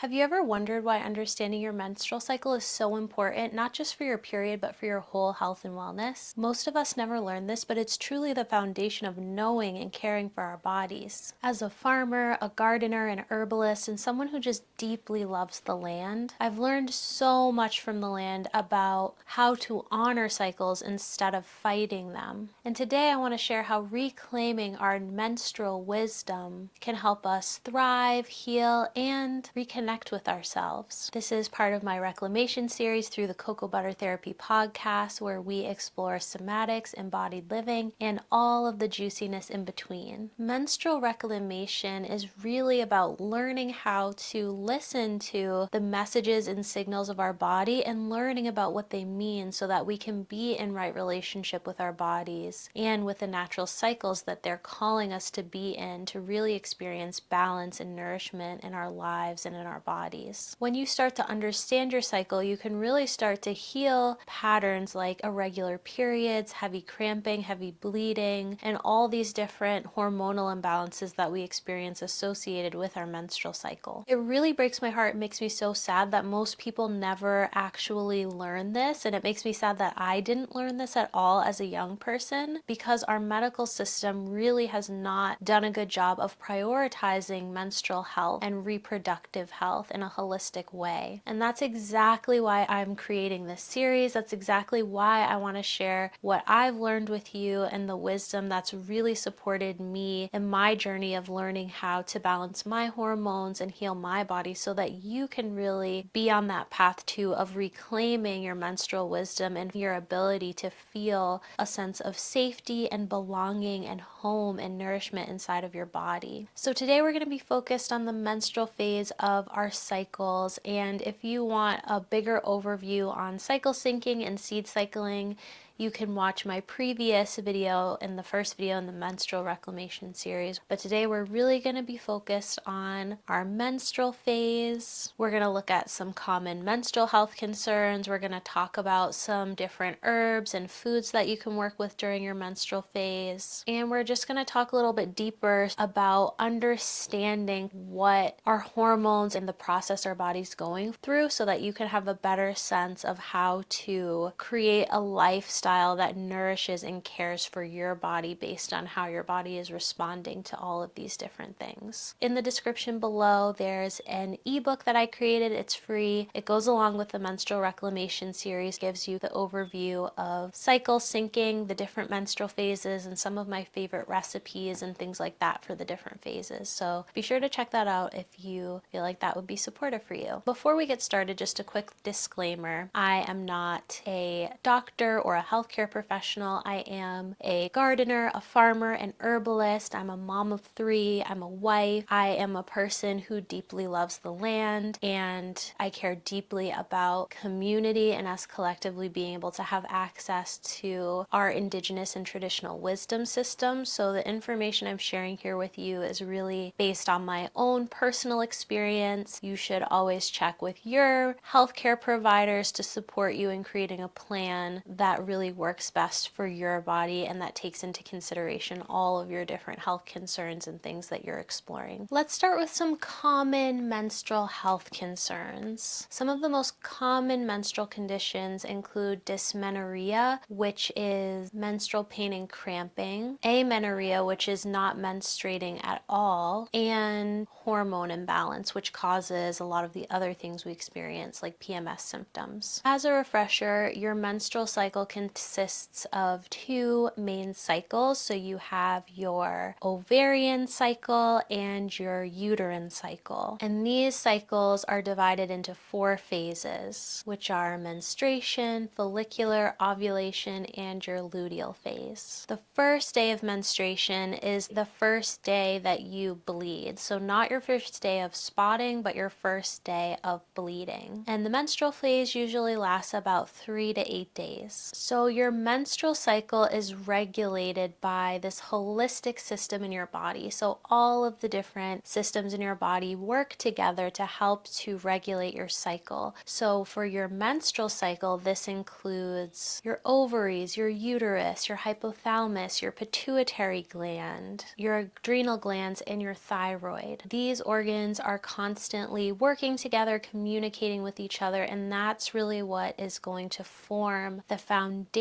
Have you ever wondered why understanding your menstrual cycle is so important, not just for your period, but for your whole health and wellness? Most of us never learn this, but it's truly the foundation of knowing and caring for our bodies. As a farmer, a gardener, an herbalist, and someone who just deeply loves the land, I've learned so much from the land about how to honor cycles instead of fighting them. And today I want to share how reclaiming our menstrual wisdom can help us thrive, heal, and reconnect with ourselves. This is part of my reclamation series through the Cocoa Butter Therapy podcast, where we explore somatics, embodied living, and all of the juiciness in between. Menstrual reclamation is really about learning how to listen to the messages and signals of our body and learning about what they mean so that we can be in right relationship with our bodies and with the natural cycles that they're calling us to be in, to really experience balance and nourishment in our lives and in our bodies. When you start to understand your cycle, you can really start to heal patterns like irregular periods, heavy cramping, heavy bleeding, and all these different hormonal imbalances that we experience associated with our menstrual cycle. It really breaks my heart. It makes me so sad that most people never actually learn this, and it makes me sad that I didn't learn this at all as a young person, because our medical system really has not done a good job of prioritizing menstrual health and reproductive health in a holistic way. And that's exactly why I'm creating this series. That's exactly why I want to share what I've learned with you and the wisdom that's really supported me in my journey of learning how to balance my hormones and heal my body, so that you can really be on that path too of reclaiming your menstrual wisdom and your ability to feel a sense of safety and belonging and home and nourishment inside of your body. So today we're going to be focused on the menstrual phase of our cycles, and if you want a bigger overview on cycle syncing and seed cycling, you can watch my previous video and the first video in the menstrual reclamation series. But today we're really going to be focused on our menstrual phase. We're going to look at some common menstrual health concerns. We're going to talk about some different herbs and foods that you can work with during your menstrual phase. And we're just going to talk a little bit deeper about understanding what our hormones and the process our body's going through, so that you can have a better sense of how to create a lifestyle that nourishes and cares for your body based on how your body is responding to all of these different things. In the description below, there's an ebook that I created. It's free. It goes along with the menstrual reclamation series, gives you the overview of cycle syncing, the different menstrual phases, and some of my favorite recipes and things like that for the different phases. So be sure to check that out if you feel like that would be supportive for you. Before we get started, just a quick disclaimer. I am not a doctor or a healthcare professional. I am a gardener, a farmer, an herbalist. I'm a mom of 3. I'm a wife. I am a person who deeply loves the land, and I care deeply about community and us collectively being able to have access to our indigenous and traditional wisdom systems. So the information I'm sharing here with you is really based on my own personal experience. You should always check with your healthcare providers to support you in creating a plan that really works best for your body and that takes into consideration all of your different health concerns and things that you're exploring. Let's start with some common menstrual health concerns. Some of the most common menstrual conditions include dysmenorrhea, which is menstrual pain and cramping, amenorrhea, which is not menstruating at all, and hormone imbalance, which causes a lot of the other things we experience, like PMS symptoms. As a refresher, your menstrual cycle consists of 2 main cycles. So you have your ovarian cycle and your uterine cycle. And these cycles are divided into 4 phases, which are menstruation, follicular, ovulation, and your luteal phase. The first day of menstruation is the first day that you bleed. So not your first day of spotting, but your first day of bleeding. And the menstrual phase usually lasts about 3 to 8 days. So So your menstrual cycle is regulated by this holistic system in your body. So all of the different systems in your body work together to help to regulate your cycle. So for your menstrual cycle, this includes your ovaries, your uterus, your hypothalamus, your pituitary gland, your adrenal glands, and your thyroid. These organs are constantly working together, communicating with each other, and that's really what is going to form the foundation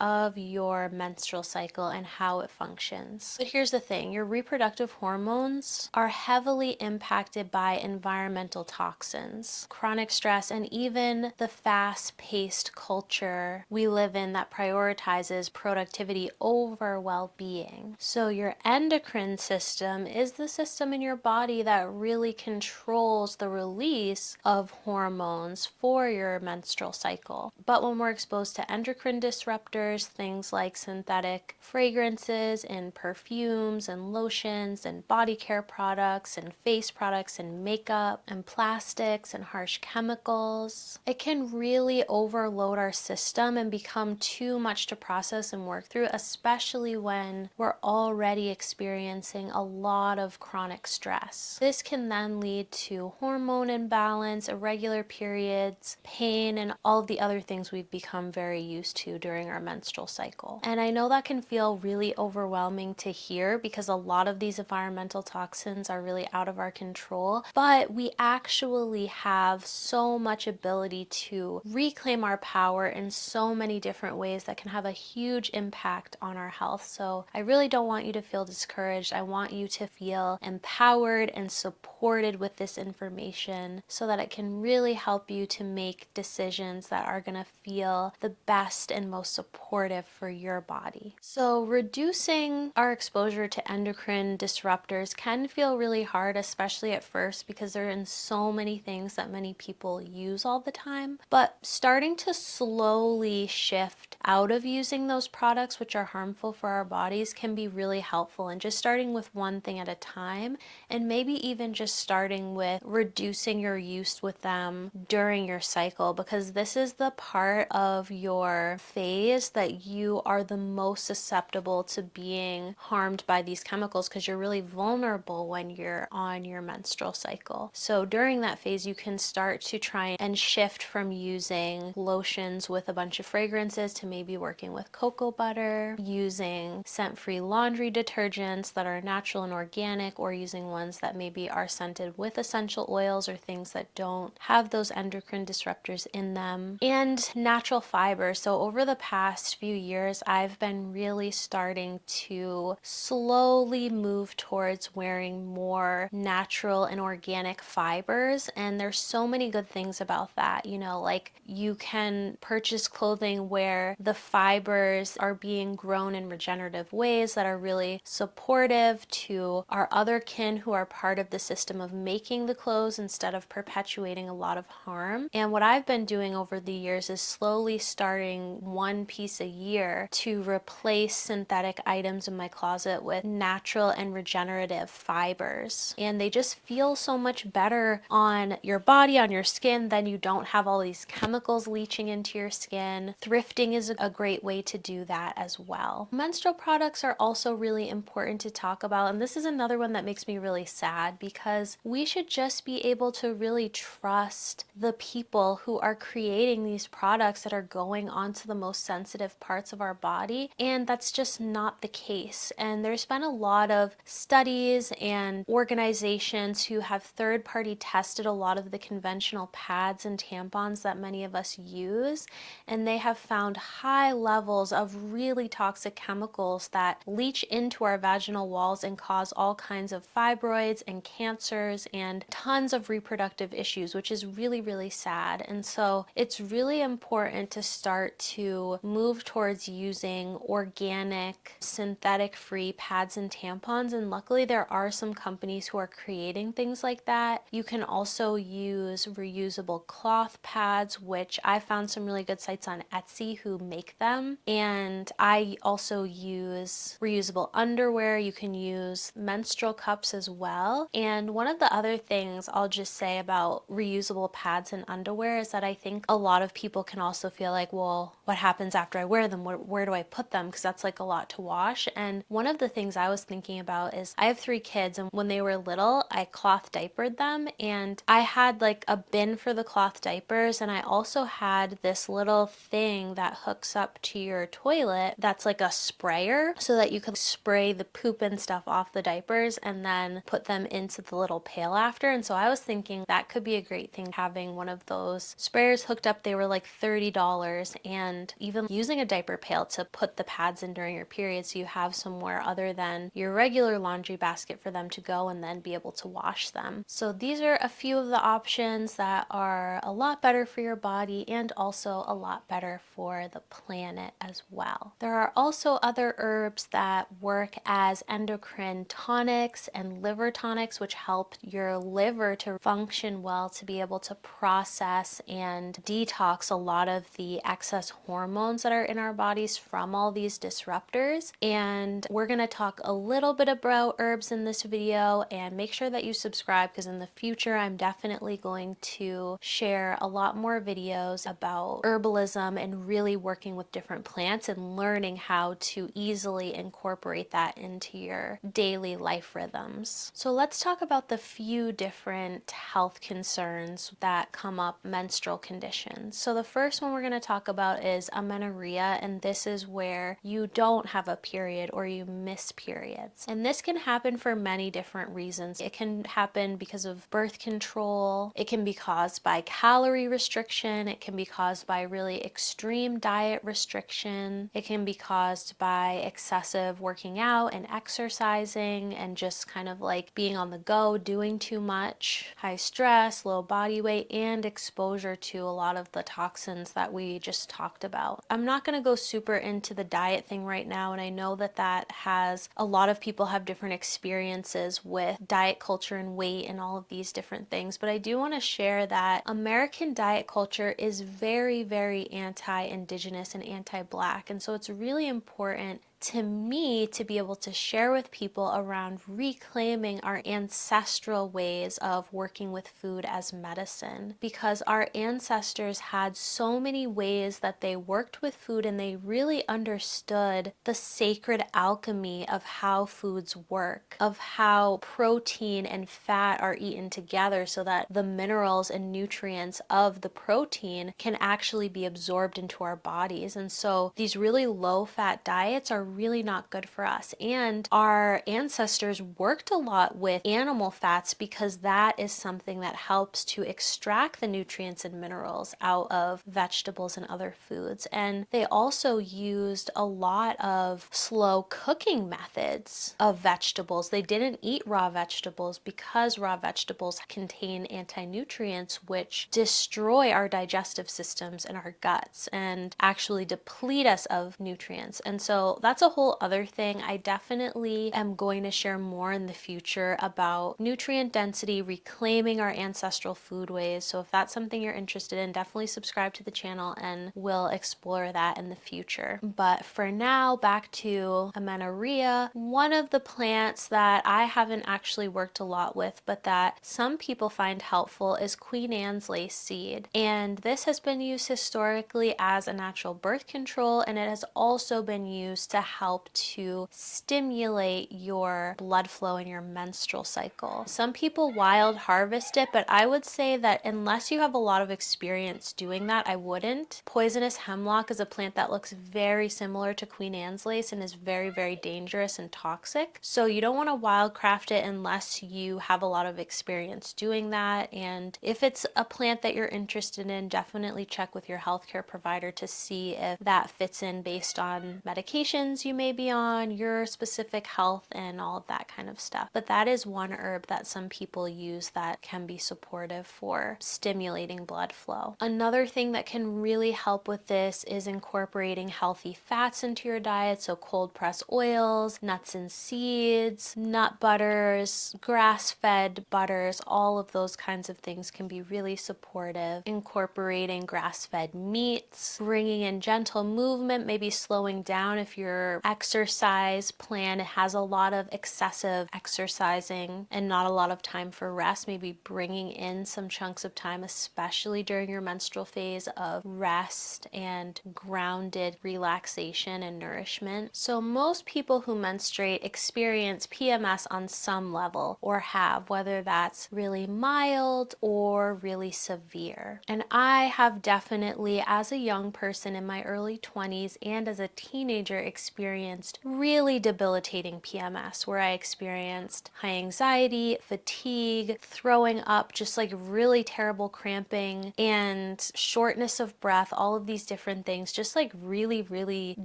of your menstrual cycle and how it functions. But here's the thing, your reproductive hormones are heavily impacted by environmental toxins, chronic stress, and even the fast-paced culture we live in that prioritizes productivity over well-being. So your endocrine system is the system in your body that really controls the release of hormones for your menstrual cycle. But when we're exposed to endocrine disruptors, things like synthetic fragrances and perfumes and lotions and body care products and face products and makeup and plastics and harsh chemicals, it can really overload our system and become too much to process and work through, especially when we're already experiencing a lot of chronic stress. This can then lead to hormone imbalance, irregular periods, pain, and all of the other things we've become very used to during our menstrual cycle. And I know that can feel really overwhelming to hear because a lot of these environmental toxins are really out of our control, but we actually have so much ability to reclaim our power in so many different ways that can have a huge impact on our health. So I really don't want you to feel discouraged. I want you to feel empowered and supported with this information so that it can really help you to make decisions that are going to feel the best and most supportive for your body. So reducing our exposure to endocrine disruptors can feel really hard, especially at first, because they're in so many things that many people use all the time. But starting to slowly shift out of using those products which are harmful for our bodies can be really helpful, and just starting with one thing at a time, and maybe even just starting with reducing your use with them during your cycle, because this is the part of your phase that you are the most susceptible to being harmed by these chemicals, because you're really vulnerable when you're on your menstrual cycle. So during that phase, you can start to try and shift from using lotions with a bunch of fragrances to maybe working with cocoa butter, using scent-free laundry detergents that are natural and organic, or using ones that maybe are scented with essential oils or things that don't have those endocrine disruptors in them, and natural fiber. So over the past few years, I've been really starting to slowly move towards wearing more natural and organic fibers, and there's so many good things about that. You know, like you can purchase clothing where the fibers are being grown in regenerative ways that are really supportive to our other kin who are part of the system of making the clothes instead of perpetuating a lot of harm. And what I've been doing over the years is slowly starting one piece a year to replace synthetic items in my closet with natural and regenerative fibers. And they just feel so much better on your body, on your skin, then you don't have all these chemicals leaching into your skin. Thrifting is a great way to do that as well. Menstrual products are also really important to talk about, and this is another one that makes me really sad, because we should just be able to really trust the people who are creating these products that are going onto the most sensitive parts of our body, and that's just not the case. And there's been a lot of studies and organizations who have third-party tested a lot of the conventional pads and tampons that many of us use, and they have found high levels of really toxic chemicals that leach into our vaginal walls and cause all kinds of fibroids and cancers and tons of reproductive issues, which is really, really sad. And so it's really important to start to move towards using organic, synthetic-free pads and tampons, and luckily there are some companies who are creating things like that. You can also use reusable cloth pads, which I found some really good sites on Etsy who make them, and I also use reusable underwear. You can use menstrual cups as well. And one of the other things I'll just say about reusable pads and underwear is that I think a lot of people can also feel like, well, what happens after I wear them? Where do I put them? Because that's like a lot to wash. And one of the things I was thinking about is I have 3 kids, and when they were little, I cloth diapered them, and I had like a bin for the cloth diapers, and I also had this little thing that hooks up to your toilet that's like a sprayer so that you can spray the poop and stuff off the diapers and then put them into the little pail after. And so I was thinking that could be a great thing, having one of those sprayers hooked up. They were like $30, and even using a diaper pail to put the pads in during your period so you have somewhere other than your regular laundry basket for them to go and then be able to wash them. So these are a few of the options that are a lot better for your body and also a lot better for the planet as well. There are also other herbs that work as endocrine tonics and liver tonics, which help your liver to function well, to be able to process and detox a lot of the excess hormones that are in our bodies from all these disruptors. And we're going to talk a little bit about herbs in this video, and make sure that you subscribe, because in the future I'm definitely going to share a lot more videos about herbalism and really working with different plants and learning how to easily incorporate that into your daily life rhythms. So let's talk about the few different health concerns that come up menstrual conditions. So the first one we're going to talk about is amenorrhea, and this is where you don't have a period or you miss periods. And this can happen for many different reasons. It can happen because of birth control, it can be caused by calorie restriction, it can be caused by really extreme diet restriction, it can be caused by excessive working out and exercising and just kind of like being on the go, doing too much, high stress, low body weight, and exposure to a lot of the toxins that we just talked about. I'm not going to go super into the diet thing right now, and I know that that has a lot of people have different experiences with diet culture and weight and all of these different things, but I do want to share that American diet culture is very, very anti-Indigenous and anti-Black, and so it's really important to me to be able to share with people around reclaiming our ancestral ways of working with food as medicine, because our ancestors had so many ways that they worked with food, and they really understood the sacred alchemy of how foods work, of how protein and fat are eaten together so that the minerals and nutrients of the protein can actually be absorbed into our bodies. And so these really low fat diets are really not good for us. And our ancestors worked a lot with animal fats because that is something that helps to extract the nutrients and minerals out of vegetables and other foods. And they also used a lot of slow cooking methods of vegetables. They didn't eat raw vegetables because raw vegetables contain anti-nutrients which destroy our digestive systems and our guts and actually deplete us of nutrients. And so that's a whole other thing. I definitely am going to share more in the future about nutrient density, reclaiming our ancestral foodways. So if that's something you're interested in, definitely subscribe to the channel and we'll explore that in the future. But for now, back to amenorrhea. One of the plants that I haven't actually worked a lot with, but that some people find helpful, is Queen Anne's lace seed. And this has been used historically as a natural birth control, and it has also been used to help to stimulate your blood flow in your menstrual cycle. Some people wild harvest it, but I would say that unless you have a lot of experience doing that, I wouldn't. Poisonous hemlock is a plant that looks very similar to Queen Anne's lace and is very, very dangerous and toxic. So you don't want to wildcraft it unless you have a lot of experience doing that. And if it's a plant that you're interested in, definitely check with your healthcare provider to see if that fits in based on medications you may be on, your specific health, and all of that kind of stuff. But that is one herb that some people use that can be supportive for stimulating blood flow. Another thing that can really help with this is incorporating healthy fats into your diet. So cold pressed oils, nuts and seeds, nut butters, grass-fed butters, all of those kinds of things can be really supportive. Incorporating grass-fed meats, bringing in gentle movement, maybe slowing down if you're your exercise plan has a lot of excessive exercising and not a lot of time for rest, maybe bringing in some chunks of time, especially during your menstrual phase, of rest and grounded relaxation and nourishment. So most people who menstruate experience PMS on some level, or have, whether that's really mild or really severe. And I have definitely, as a young person in my early 20s and as a teenager, experienced really debilitating PMS, where I experienced high anxiety, fatigue, throwing up, just like really terrible cramping and shortness of breath, all of these different things, just like really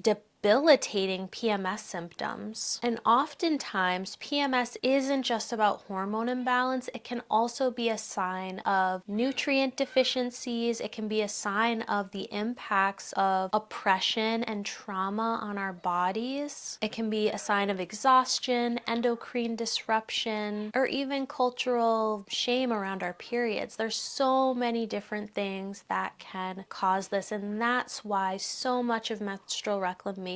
debilitating PMS symptoms. And oftentimes PMS isn't just about hormone imbalance, it can also be a sign of nutrient deficiencies. It can be a sign of the impacts of oppression and trauma on our bodies. It can be a sign of exhaustion, endocrine disruption, or even cultural shame around our periods. There's so many different things that can cause this, and that's why so much of menstrual reclamation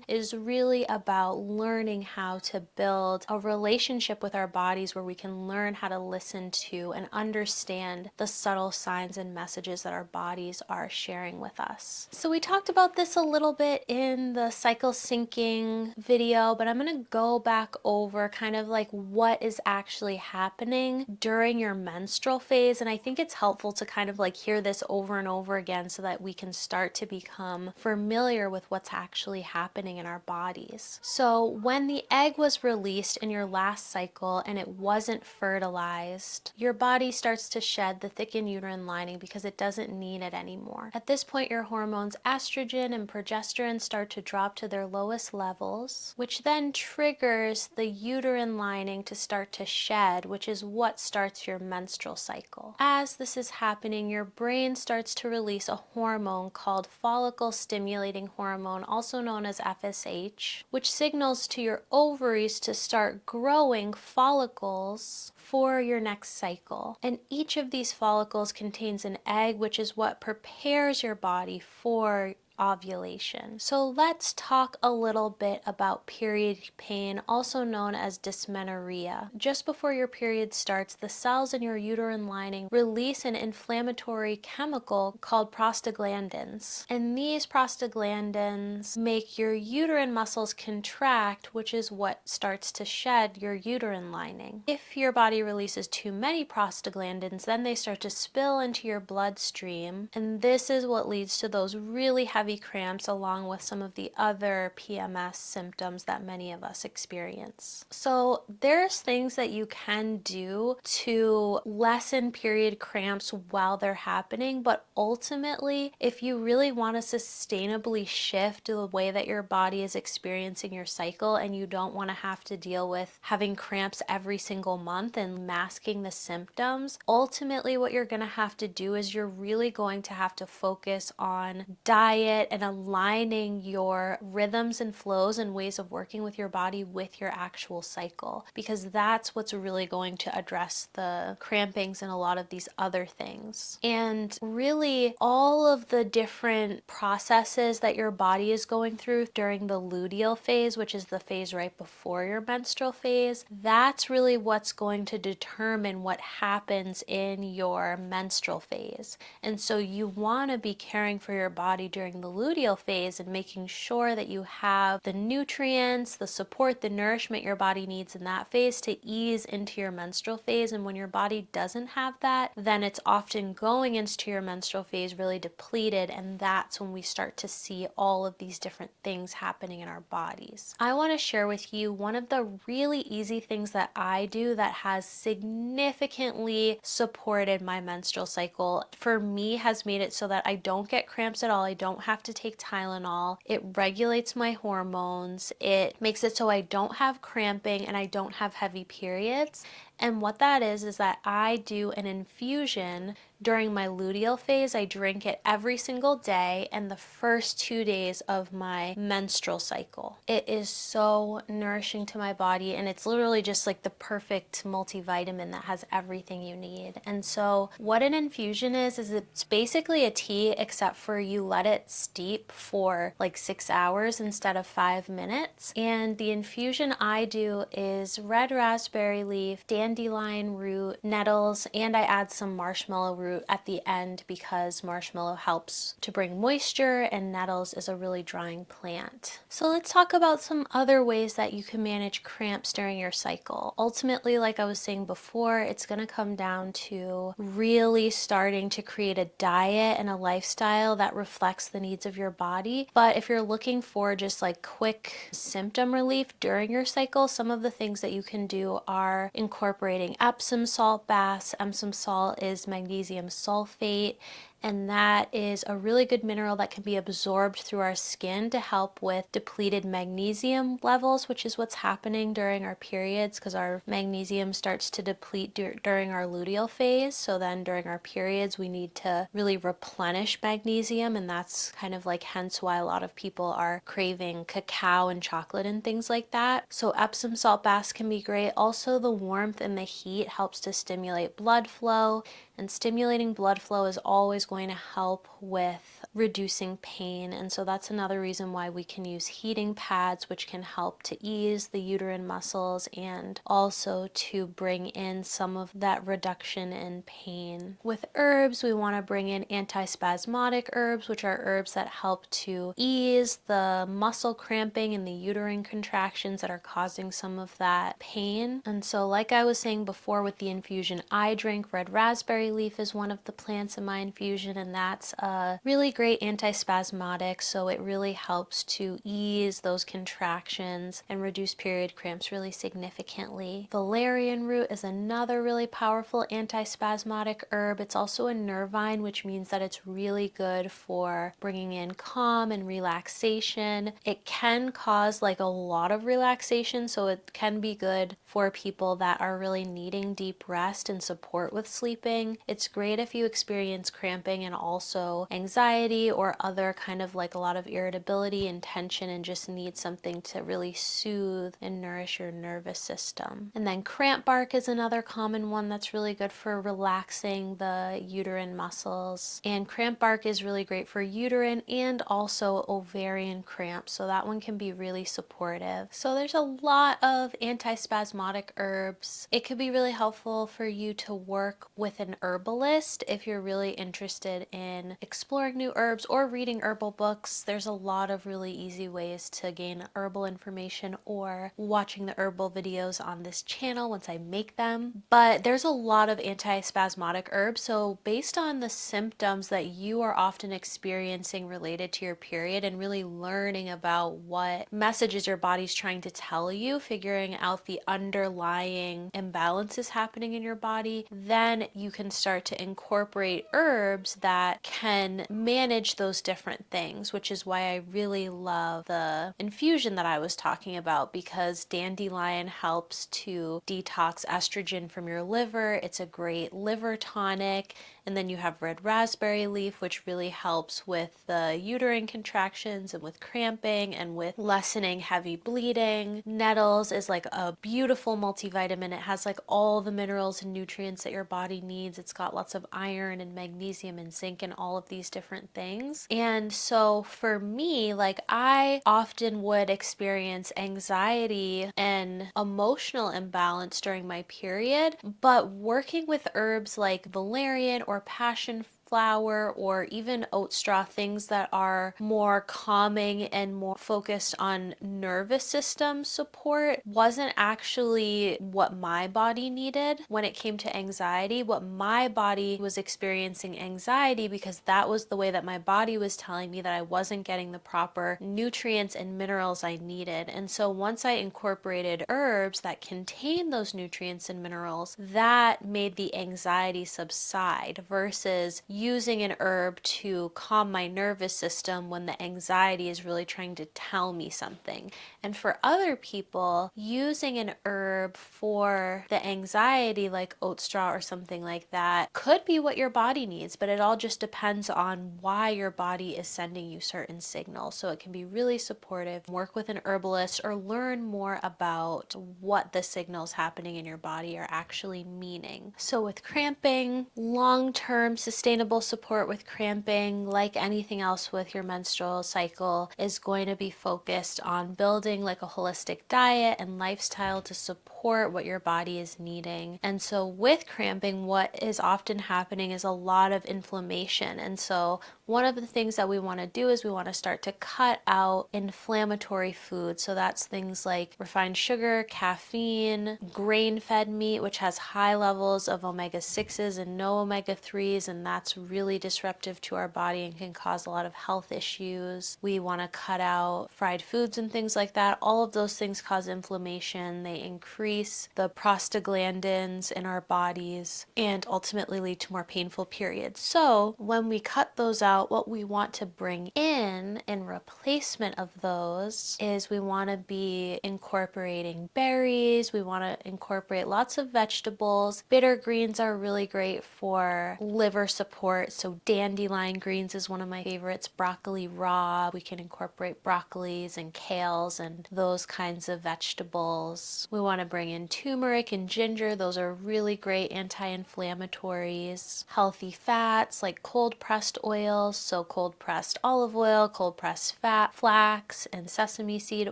is really about learning how to build a relationship with our bodies where we can learn how to listen to and understand the subtle signs and messages that our bodies are sharing with us. So we talked about this a little bit in the cycle syncing video, but I'm going to go back over kind of like what is actually happening during your menstrual phase. And I think it's helpful to kind of like hear this over and over again so that we can start to become familiar with what's actually happening in our bodies. So when the egg was released in your last cycle and it wasn't fertilized, your body starts to shed the thickened uterine lining because it doesn't need it anymore. At this point, your hormones estrogen and progesterone start to drop to their lowest levels, which then triggers the uterine lining to start to shed, which is what starts your menstrual cycle. As this is happening, your brain starts to release a hormone called follicle stimulating hormone, also known as FSH, which signals to your ovaries to start growing follicles for your next cycle. And each of these follicles contains an egg, which is what prepares your body for ovulation. So let's talk a little bit about period pain, also known as dysmenorrhea. Just before your period starts, the cells in your uterine lining release an inflammatory chemical called prostaglandins. And these prostaglandins make your uterine muscles contract, which is what starts to shed your uterine lining. If your body releases too many prostaglandins, then they start to spill into your bloodstream, and this is what leads to those really heavy cramps, along with some of the other PMS symptoms that many of us experience. So there's things that you can do to lessen period cramps while they're happening, but ultimately, if you really want to sustainably shift the way that your body is experiencing your cycle, and you don't want to have to deal with having cramps every single month and masking the symptoms, ultimately what you're going to have to do is you're really going to have to focus on diet and aligning your rhythms and flows and ways of working with your body with your actual cycle, because that's what's really going to address the crampings and a lot of these other things. And really, all of the different processes that your body is going through during the luteal phase, which is the phase right before your menstrual phase, that's really what's going to determine what happens in your menstrual phase. And so you want to be caring for your body during the luteal phase and making sure that you have the nutrients, the support, the nourishment your body needs in that phase to ease into your menstrual phase. And when your body doesn't have that, then it's often going into your menstrual phase really depleted, and that's when we start to see all of these different things happening in our bodies. I want to share with you one of the really easy things that I do that has significantly supported my menstrual cycle. For me, has made it so that I don't get cramps at all. I don't have to take Tylenol. It regulates my hormones. It makes it so I don't have cramping and I don't have heavy periods. And what that is that I do an infusion during my luteal phase. I drink it every single day and the first 2 days of my menstrual cycle. It is so nourishing to my body, and it's literally just like the perfect multivitamin that has everything you need. And so what an infusion is it's basically a tea, except for you let it steep for like 6 hours instead of 5 minutes. And the infusion I do is red raspberry leaf, dandelion root, nettles, and I add some marshmallow root at the end because marshmallow helps to bring moisture and nettles is a really drying plant. So let's talk about some other ways that you can manage cramps during your cycle. Ultimately, like I was saying before, it's going to come down to really starting to create a diet and a lifestyle that reflects the needs of your body. But if you're looking for just like quick symptom relief during your cycle, some of the things that you can do are incorporating Epsom salt baths. Epsom salt is magnesium sulfate, and that is a really good mineral that can be absorbed through our skin to help with depleted magnesium levels, which is what's happening during our periods because our magnesium starts to deplete during our luteal phase. So then during our periods, we need to really replenish magnesium, and that's kind of like hence why a lot of people are craving cacao and chocolate and things like that. So Epsom salt baths can be great. Also, the warmth and the heat helps to stimulate blood flow, and stimulating blood flow is always going to help with reducing pain. And so that's another reason why we can use heating pads, which can help to ease the uterine muscles and also to bring in some of that reduction in pain. With herbs, we want to bring in antispasmodic herbs, which are herbs that help to ease the muscle cramping and the uterine contractions that are causing some of that pain. And so like I was saying before with the infusion I drink, red raspberry leaf is one of the plants in my infusion, and that's a really great antispasmodic, so it really helps to ease those contractions and reduce period cramps really significantly. Valerian root is another really powerful antispasmodic herb. It's also a nervine, which means that it's really good for bringing in calm and relaxation. It can cause like a lot of relaxation, so it can be good for people that are really needing deep rest and support with sleeping. It's great if you experience cramping and also anxiety or other kind of like a lot of irritability and tension and just need something to really soothe and nourish your nervous system. And then cramp bark is another common one that's really good for relaxing the uterine muscles. And cramp bark is really great for uterine and also ovarian cramps, so that one can be really supportive. So there's a lot of antispasmodic herbs. It could be really helpful for you to work with an herbalist if you're really interested in exploring new herbs or reading herbal books. There's a lot of really easy ways to gain herbal information or watching the herbal videos on this channel once I make them. But there's a lot of antispasmodic herbs, so based on the symptoms that you are often experiencing related to your period and really learning about what messages your body's trying to tell you, figuring out the underlying imbalances happening in your body, then you can start to incorporate herbs that can manage those different things, which is why I really love the infusion that I was talking about, because dandelion helps to detox estrogen from your liver. It's a great liver tonic. And then you have red raspberry leaf, which really helps with the uterine contractions and with cramping and with lessening heavy bleeding. Nettles is like a beautiful multivitamin. It has like all the minerals and nutrients that your body needs. It's got lots of iron and magnesium and zinc and all of these different things. And so for me, like I often would experience anxiety and emotional imbalance during my period, but working with herbs like valerian or passion flower or even oat straw, things that are more calming and more focused on nervous system support, wasn't actually what my body needed when it came to anxiety. What my body was experiencing anxiety because that was the way that my body was telling me that I wasn't getting the proper nutrients and minerals I needed. And so once I incorporated herbs that contain those nutrients and minerals, that made the anxiety subside versus using an herb to calm my nervous system when the anxiety is really trying to tell me something. And for other people, using an herb for the anxiety, like oat straw or something like that, could be what your body needs, but it all just depends on why your body is sending you certain signals. So it can be really supportive. Work with an herbalist or learn more about what the signals happening in your body are actually meaning. So with cramping, long-term sustainable support with cramping, like anything else with your menstrual cycle, is going to be focused on building like a holistic diet and lifestyle to support what your body is needing. And so with cramping, what is often happening is a lot of inflammation. And so one of the things that we want to do is we want to start to cut out inflammatory foods. So that's things like refined sugar, caffeine, grain-fed meat, which has high levels of omega-6s and no omega-3s, and that's really disruptive to our body and can cause a lot of health issues. We want to cut out fried foods and things like that. All of those things cause inflammation. They increase the prostaglandins in our bodies and ultimately lead to more painful periods. So when we cut those out, what we want to bring in replacement of those is we want to be incorporating berries. We want to incorporate lots of vegetables. Bitter greens are really great for liver support. So dandelion greens is one of my favorites. Broccoli raw. We can incorporate broccolis and kales and those kinds of vegetables. We want to bring in turmeric and ginger. Those are really great anti-inflammatories. Healthy fats like cold pressed oils, so cold pressed olive oil, cold pressed fat, flax and sesame seed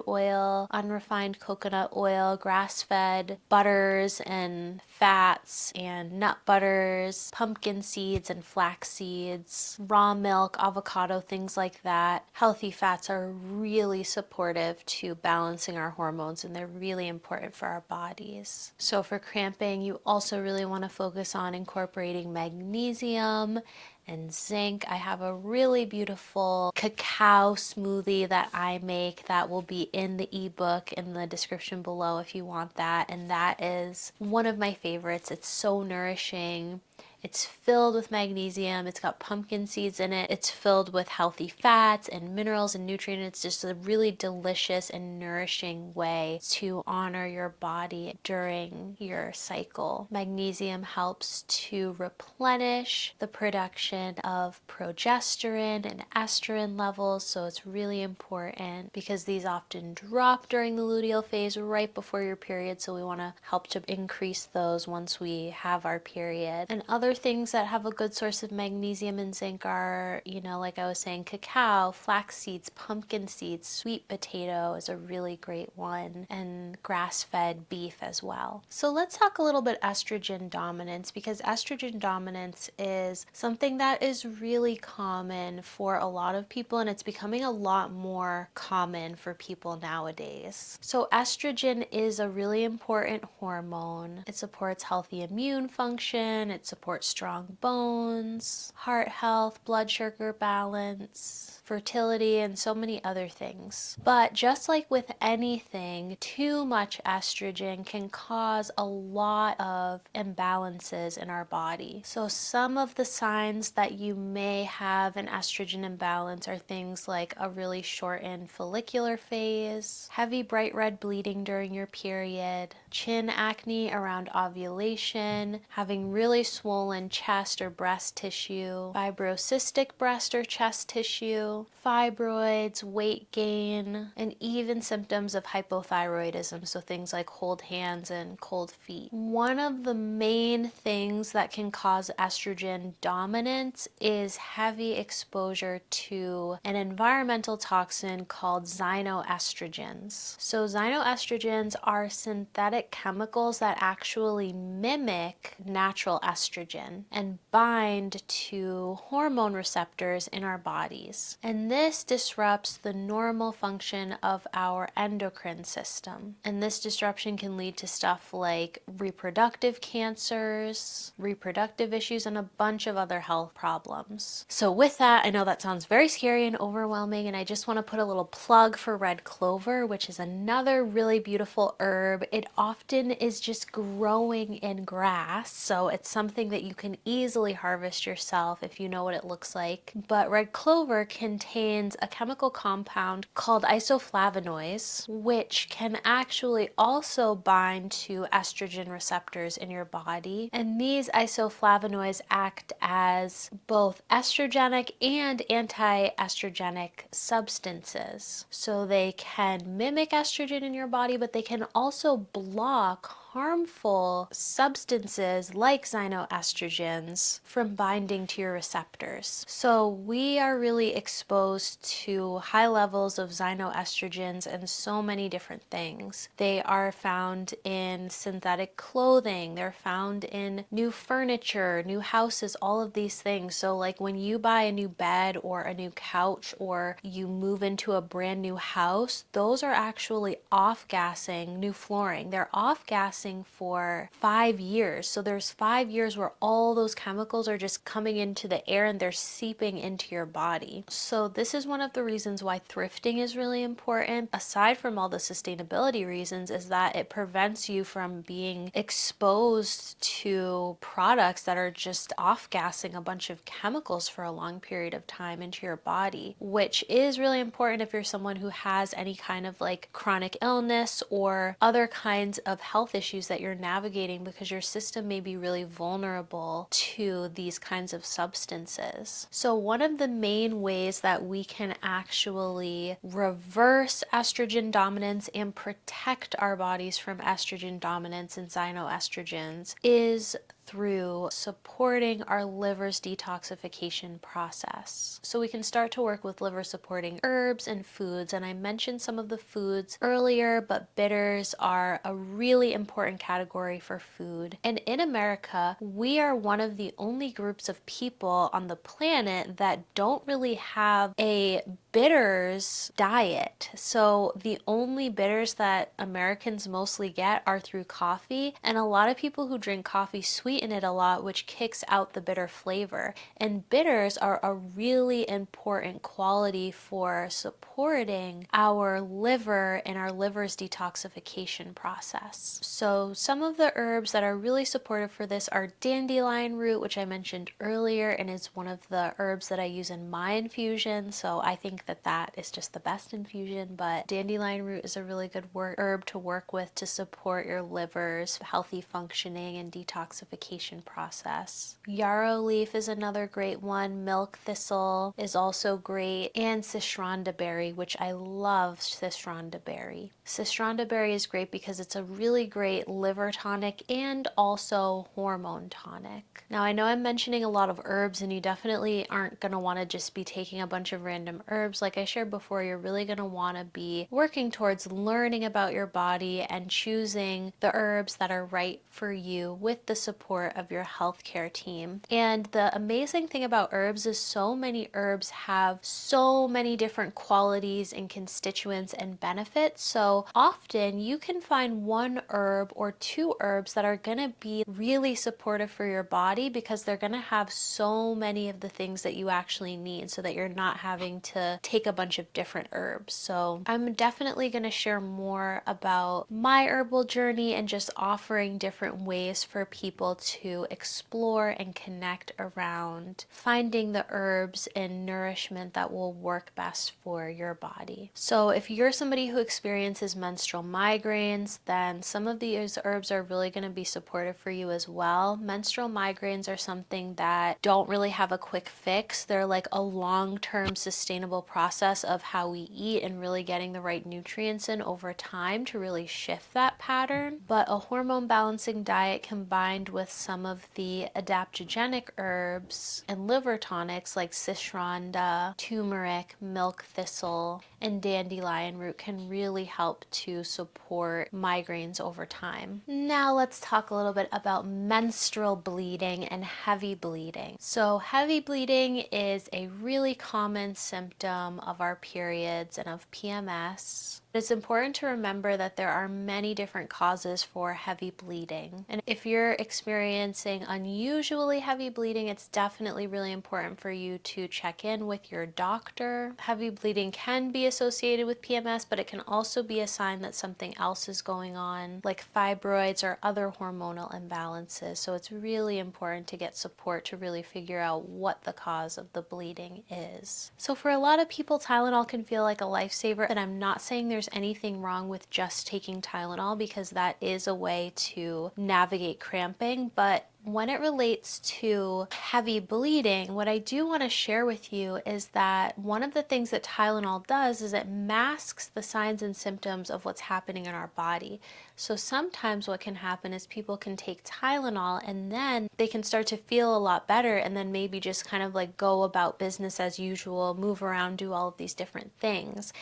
oil, unrefined coconut oil, grass-fed butters and fats and nut butters, pumpkin seeds and flax seeds, raw milk, avocado, things like that. Healthy fats are really supportive to balancing our hormones, and they're really important for our bodies. So for cramping, you also really want to focus on incorporating magnesium and zinc. I have a really beautiful cacao smoothie that I make that will be in the ebook in the description below if you want that, and that is one of my favorites. It's so nourishing. It's filled with magnesium. It's got pumpkin seeds in it. It's filled with healthy fats and minerals and nutrients. It's just a really delicious and nourishing way to honor your body during your cycle. Magnesium helps to replenish the production of progesterone and estrogen levels, so it's really important because these often drop during the luteal phase right before your period, so we want to help to increase those once we have our period. And other things that have a good source of magnesium and zinc are, like I was saying, cacao, flax seeds, pumpkin seeds, sweet potato is a really great one, and grass-fed beef as well. So let's talk a little bit estrogen dominance, because estrogen dominance is something that is really common for a lot of people, and it's becoming a lot more common for people nowadays. So estrogen is a really important hormone. It supports healthy immune function, it supports strong bones, heart health, blood sugar balance, fertility, and so many other things. But just like with anything, too much estrogen can cause a lot of imbalances in our body. So some of the signs that you may have an estrogen imbalance are things like a really shortened follicular phase, heavy bright red bleeding during your period, chin acne around ovulation, having really swollen chest or breast tissue, fibrocystic breast or chest tissue, fibroids, weight gain, and even symptoms of hypothyroidism, so things like cold hands and cold feet. One of the main things that can cause estrogen dominance is heavy exposure to an environmental toxin called xenoestrogens. So xenoestrogens are synthetic chemicals that actually mimic natural estrogen and bind to hormone receptors in our bodies. And this disrupts the normal function of our endocrine system. And this disruption can lead to stuff like reproductive cancers, reproductive issues, and a bunch of other health problems. So with that, I know that sounds very scary and overwhelming, and I just want to put a little plug for red clover, which is another really beautiful herb. It often is just growing in grass, so it's something that you you can easily harvest yourself if you know what it looks like. But red clover contains a chemical compound called isoflavonoids, which can actually also bind to estrogen receptors in your body. And these isoflavonoids act as both estrogenic and anti-estrogenic substances. So they can mimic estrogen in your body, but they can also block harmful substances like xenoestrogens from binding to your receptors. So we are really exposed to high levels of xenoestrogens and so many different things. They are found in synthetic clothing, they're found in new furniture, new houses, all of these things. So like when you buy a new bed or a new couch or you move into a brand new house, those are actually off-gassing new flooring. They're off-gassing for 5 years. So there's 5 years where all those chemicals are just coming into the air and they're seeping into your body. So this is one of the reasons why thrifting is really important, aside from all the sustainability reasons, is that it prevents you from being exposed to products that are just off-gassing a bunch of chemicals for a long period of time into your body, which is really important if you're someone who has any kind of like chronic illness or other kinds of health issues that you're navigating, because your system may be really vulnerable to these kinds of substances. So one of the main ways that we can actually reverse estrogen dominance and protect our bodies from estrogen dominance and xenoestrogens is through supporting our liver's detoxification process. So we can start to work with liver supporting herbs and foods, and I mentioned some of the foods earlier, but bitters are a really important category for food. And in America, we are one of the only groups of people on the planet that don't really have a bitters diet. So the only bitters that Americans mostly get are through coffee, and a lot of people who drink coffee sweeten it a lot, which kicks out the bitter flavor. And bitters are a really important quality for supporting our liver and our liver's detoxification process. So some of the herbs that are really supportive for this are dandelion root, which I mentioned earlier, and is one of the herbs that I use in my infusion. So I think that is just the best infusion, but dandelion root is a really good herb to work with to support your liver's healthy functioning and detoxification process. Yarrow leaf is another great one. Milk thistle is also great, and Citronda berry, which I love Citronda berry. Citronda berry is great because it's a really great liver tonic and also hormone tonic. Now I know I'm mentioning a lot of herbs, and you definitely aren't going to want to just be taking a bunch of random herbs. Like I shared before, you're really going to want to be working towards learning about your body and choosing the herbs that are right for you with the support of your healthcare team. And the amazing thing about herbs is so many herbs have so many different qualities and constituents and benefits. So often you can find one herb or two herbs that are going to be really supportive for your body because they're going to have so many of the things that you actually need, so that you're not having to take a bunch of different herbs. So I'm definitely going to share more about my herbal journey and just offering different ways for people to explore and connect around finding the herbs and nourishment that will work best for your body. So if you're somebody who experiences menstrual migraines, then some of these herbs are really going to be supportive for you as well. Menstrual migraines are something that don't really have a quick fix. They're like a long-term sustainable process of how we eat and really getting the right nutrients in over time to really shift that pattern. But a hormone balancing diet combined with some of the adaptogenic herbs and liver tonics like Citronda, turmeric, milk thistle, and dandelion root can really help to support migraines over time. Now let's talk a little bit about menstrual bleeding and heavy bleeding. So heavy bleeding is a really common symptom of our periods and of PMS. It's important to remember that there are many different causes for heavy bleeding. And if you're experiencing unusually heavy bleeding, it's definitely really important for you to check in with your doctor. Heavy bleeding can be associated with PMS, but it can also be a sign that something else is going on, like fibroids or other hormonal imbalances. So it's really important to get support to really figure out what the cause of the bleeding is. So for a lot of people, Tylenol can feel like a lifesaver, and I'm not saying there's anything wrong with just taking Tylenol, because that is a way to navigate cramping, but when it relates to heavy bleeding, what I do want to share with you is that one of the things that Tylenol does is it masks the signs and symptoms of what's happening in our body. So sometimes what can happen is people can take Tylenol and then they can start to feel a lot better, and then maybe just kind of like go about business as usual, move around, do all of these different things.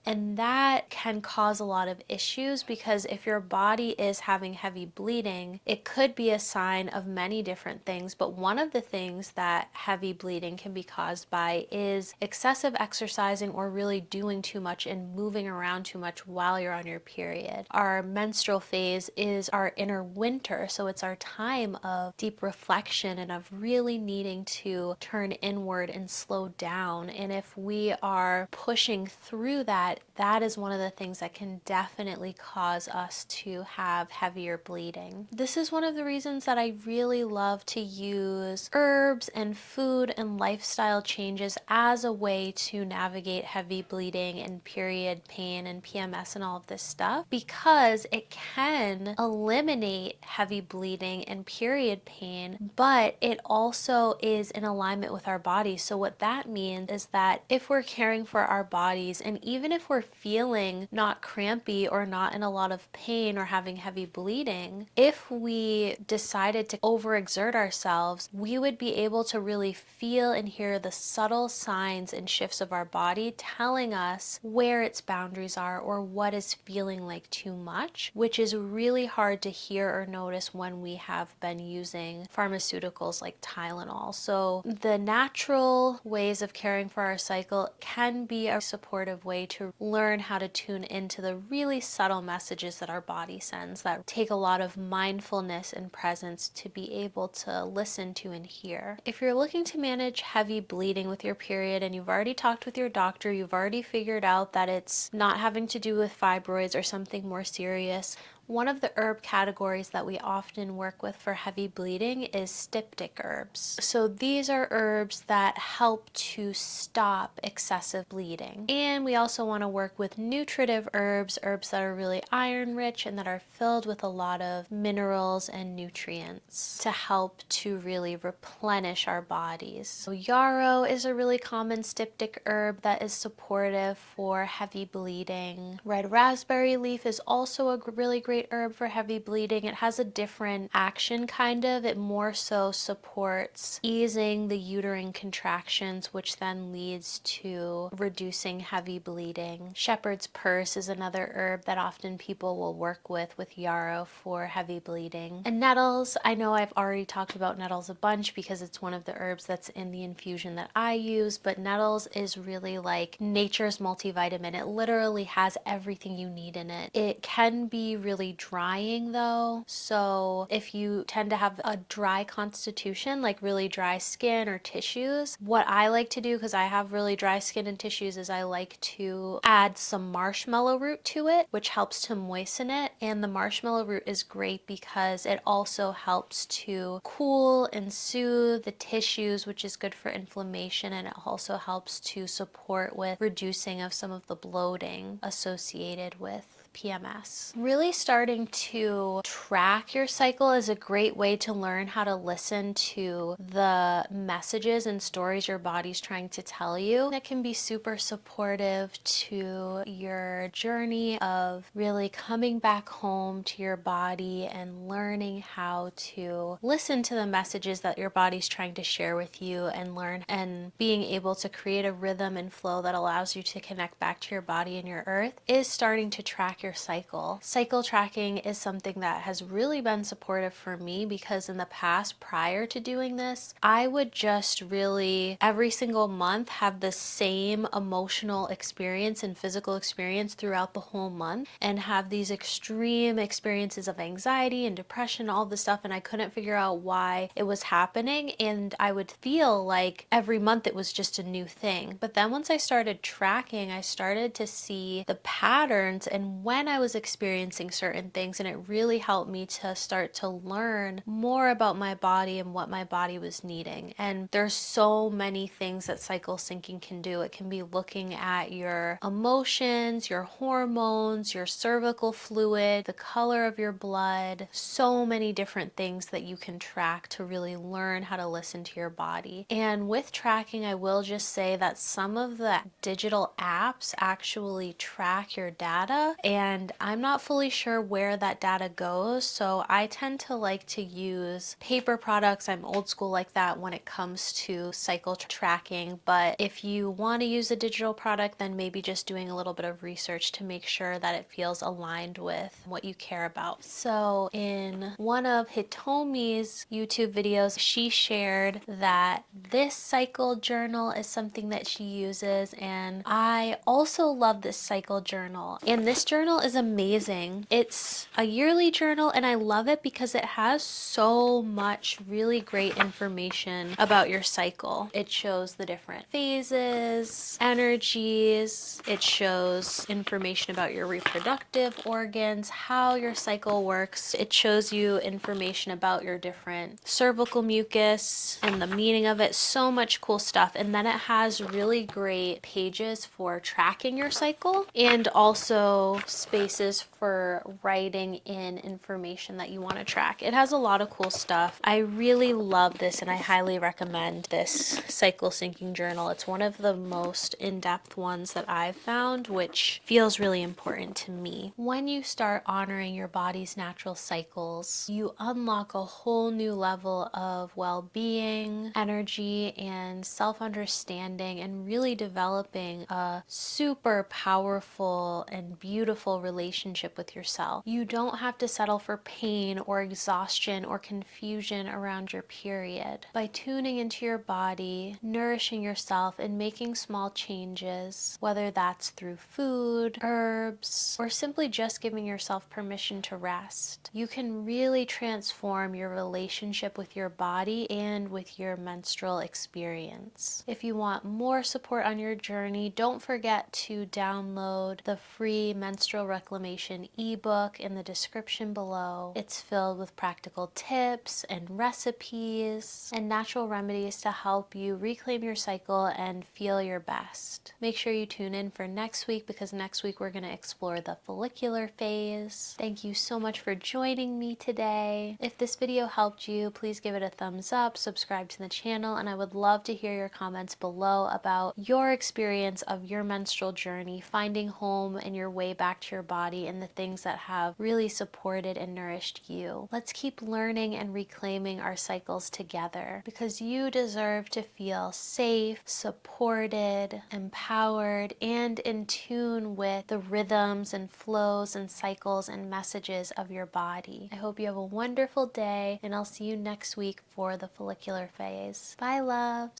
And that can cause a lot of issues, because if your body is having heavy bleeding, it could be a sign of many different things. But one of the things that heavy bleeding can be caused by is excessive exercising, or really doing too much and moving around too much while you're on your period. Our menstrual phase is our inner winter, so it's our time of deep reflection and of really needing to turn inward and slow down. And if we are pushing through that, that is one of the things that can definitely cause us to have heavier bleeding. This is one of the reasons that I really love to use herbs and food and lifestyle changes as a way to navigate heavy bleeding and period pain and PMS and all of this stuff, because it can eliminate heavy bleeding and period pain, but it also is in alignment with our bodies. So what that means is that if we're caring for our bodies, and even if we're feeling not crampy or not in a lot of pain or having heavy bleeding, if we decided to overexert ourselves, we would be able to really feel and hear the subtle signs and shifts of our body telling us where its boundaries are or what is feeling like too much, which is really hard to hear or notice when we have been using pharmaceuticals like Tylenol. So the natural ways of caring for our cycle can be a supportive way to learn how to tune into the really subtle messages that our body sends that take a lot of mindfulness and presence to be able to listen to and hear. If you're looking to manage heavy bleeding with your period and you've already talked with your doctor, you've already figured out that it's not having to do with fibroids or something more serious, one of the herb categories that we often work with for heavy bleeding is styptic herbs. So these are herbs that help to stop excessive bleeding. And we also want to work with nutritive herbs, herbs that are really iron rich and that are filled with a lot of minerals and nutrients to help to really replenish our bodies. So yarrow is a really common styptic herb that is supportive for heavy bleeding. Red raspberry leaf is also a really great herb for heavy bleeding. It has a different action kind of. It more so supports easing the uterine contractions, which then leads to reducing heavy bleeding. Shepherd's purse is another herb that often people will work with yarrow for heavy bleeding. And nettles, I know I've already talked about nettles a bunch because it's one of the herbs that's in the infusion that I use, but nettles is really like nature's multivitamin. It literally has everything you need in it. It can be really drying though, so if you tend to have a dry constitution, like really dry skin or tissues, what I like to do, because I have really dry skin and tissues, is I like to add some marshmallow root to it, which helps to moisten it. And the marshmallow root is great because it also helps to cool and soothe the tissues, which is good for inflammation, and it also helps to support with reducing of some of the bloating associated with PMS. Really starting to track your cycle is a great way to learn how to listen to the messages and stories your body's trying to tell you. It can be super supportive to your journey of really coming back home to your body and learning how to listen to the messages that your body's trying to share with you, and learn and being able to create a rhythm and flow that allows you to connect back to your body and your earth is starting to track your cycle. Cycle tracking is something that has really been supportive for me because in the past, prior to doing this, I would just really every single month have the same emotional experience and physical experience throughout the whole month and have these extreme experiences of anxiety and depression, all this stuff, and I couldn't figure out why it was happening, and I would feel like every month it was just a new thing. But then once I started tracking, I started to see the patterns and when I was experiencing certain things, and it really helped me to start to learn more about my body and what my body was needing. And there's so many things that cycle syncing can do. It can be looking at your emotions, your hormones, your cervical fluid, the color of your blood, so many different things that you can track to really learn how to listen to your body. And with tracking, I will just say that some of the digital apps actually track your data, and I'm not fully sure where that data goes, so I tend to like to use paper products. I'm old school like that when it comes to cycle tracking, but if you want to use a digital product, then maybe just doing a little bit of research to make sure that it feels aligned with what you care about. So in one of Hitomi's YouTube videos, she shared that this cycle journal is something that she uses, and I also love this cycle journal. And this journal is amazing. It's a yearly journal, and I love it because it has so much really great information about your cycle. It shows the different phases, energies, it shows information about your reproductive organs, how your cycle works. It shows you information about your different cervical mucus and the meaning of it. So much cool stuff. And then it has really great pages for tracking your cycle and also spaces for writing in information that you want to track. It has a lot of cool stuff. I really love this and I highly recommend this cycle syncing journal. It's one of the most in-depth ones that I've found, which feels really important to me. When you start honoring your body's natural cycles, you unlock a whole new level of well-being, energy, and self-understanding, and really developing a super powerful and beautiful relationship with yourself. You don't have to settle for pain or exhaustion or confusion around your period. By tuning into your body, nourishing yourself, and making small changes, whether that's through food, herbs, or simply just giving yourself permission to rest, you can really transform your relationship with your body and with your menstrual experience. If you want more support on your journey, don't forget to download the free menstrual reclamation ebook in the description below. It's filled with practical tips and recipes and natural remedies to help you reclaim your cycle and feel your best. Make sure you tune in for next week, because next week we're going to explore the follicular phase. Thank you so much for joining me today. If this video helped you, please give it a thumbs up, subscribe to the channel, and I would love to hear your comments below about your experience of your menstrual journey, finding home and your way back to your body, and the things that have really supported and nourished you. Let's keep learning and reclaiming our cycles together, because you deserve to feel safe, supported, empowered, and in tune with the rhythms and flows and cycles and messages of your body. I hope you have a wonderful day, and I'll see you next week for the follicular phase. Bye, loves.